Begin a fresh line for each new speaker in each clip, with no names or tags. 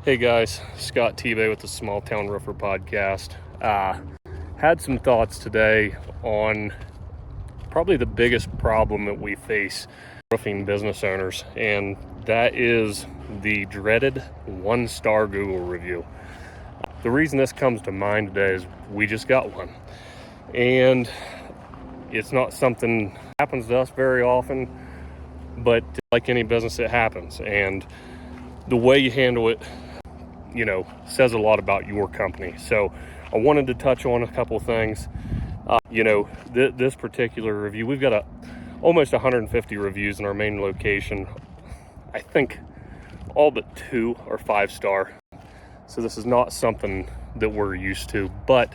Hey guys, Scott Tebay with the Small Town Roofer Podcast. Had some thoughts today on probably the biggest problem that we face roofing business owners, and that is the dreaded one-star Google review. The reason this comes to mind today is we just got one, and it's not something that happens to us very often, but like any business, it happens, and the way you handle it says a lot about your company. So I wanted to touch on a couple things. This particular review, we've got almost 150 reviews in our main location. I think all but 2 are 5-star. So this is not something that we're used to, but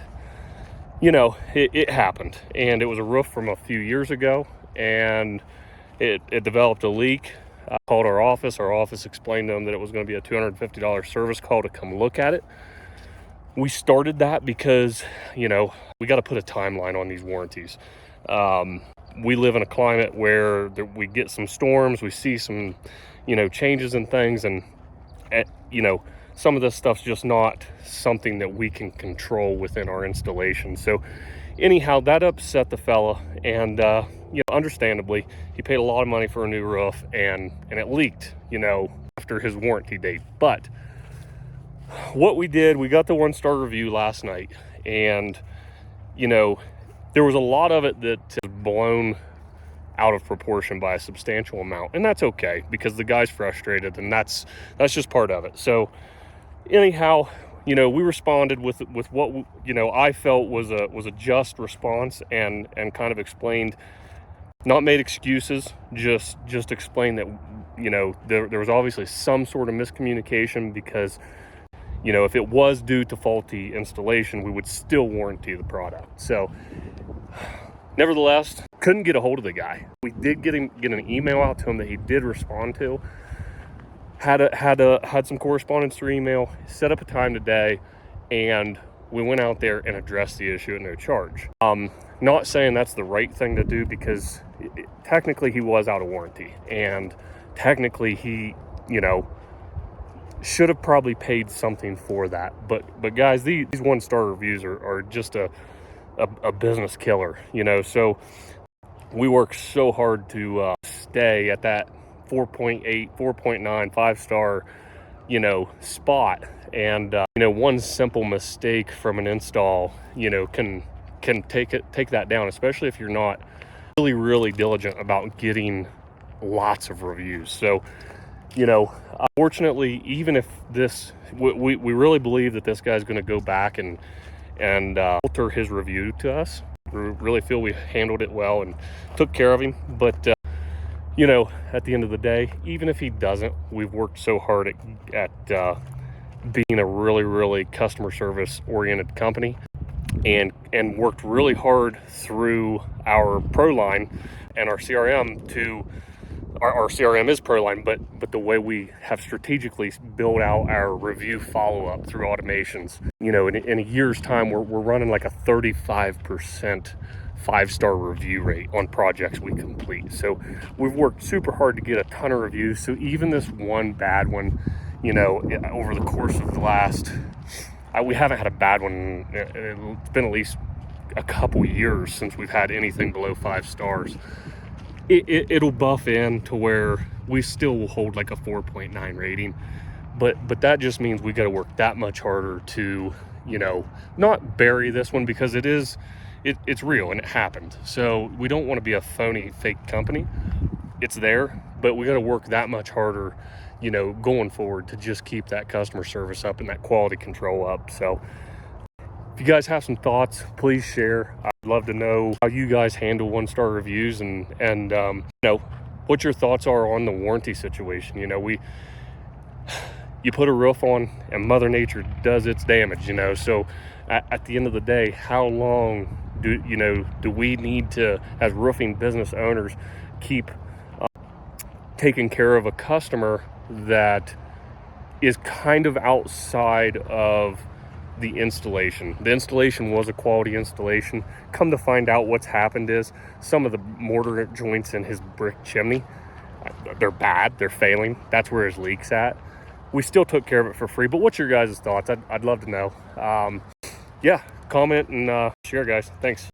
it happened, and it was a roof from a few years ago, and it developed a leak. I called our office. Our office explained to them that it was going to be a $250 service call to come look at it. We started that because, we got to put a timeline on these warranties. We live in a climate where we get some storms, we see some, changes in things, and, some of this stuff's just not something that we can control within our installation. So anyhow, that upset the fella, and, understandably, he paid a lot of money for a new roof, and it leaked, after his warranty date. But what we did, we got the 1-star review last night, and, there was a lot of it that was blown out of proportion by a substantial amount, and that's okay, because the guy's frustrated, and that's just part of it. So anyhow, we responded with what I felt was a just response, and kind of explained, not made excuses, just explained that there was obviously some sort of miscommunication, because if it was due to faulty installation, we would still warranty the product. So nevertheless, couldn't get a hold of the guy. We did get an email out to him that he did respond to. Had some correspondence through email, set up a time today, and we went out there and addressed the issue at no charge. Not saying that's the right thing to do, because technically he was out of warranty, and technically he, should have probably paid something for that. But guys, these 1-star reviews are just a business killer, So we work so hard to stay at that 4.8, 4.9, 5-star, spot. And, one simple mistake from an install, can take that down, especially if you're not really diligent about getting lots of reviews. So, fortunately, even if we really believe that this guy's going to go back and alter his review to us. We really feel we handled it well and took care of him. But, at the end of the day, even if he doesn't, we've worked so hard at being a really customer service oriented company, and worked really hard through our ProLine and our CRM to our CRM is ProLine, but the way we have strategically built out our review follow-up through automations, in a year's time, we're running like a 35% 5-star review rate on projects we complete. So we've worked super hard to get a ton of reviews. So even this one bad one, over the course of the last, we haven't had a bad one. It's been at least a couple years since we've had anything below 5 stars. It'll buff in to where we still will hold like a 4.9 rating, but that just means we got to work that much harder to, not bury this one, because it's real and it happened. So we don't want to be a phony fake company. It's there, but we got to work that much harder, going forward, to just keep that customer service up and that quality control up. So if you guys have some thoughts, please share. I'd love to know how you guys handle 1-star reviews, and what your thoughts are on the warranty situation. You put a roof on and Mother Nature does its damage, So at the end of the day, how long do we need to, as roofing business owners, keep taking care of a customer that is kind of outside of the installation? The installation was a quality installation. Come to find out, what's happened is some of the mortar joints in his brick chimney, they're bad, they're failing. That's where his leak's at. we still took care of it for free. But what's your guys' thoughts? I'd love to know. Yeah, comment and share, guys. Thanks.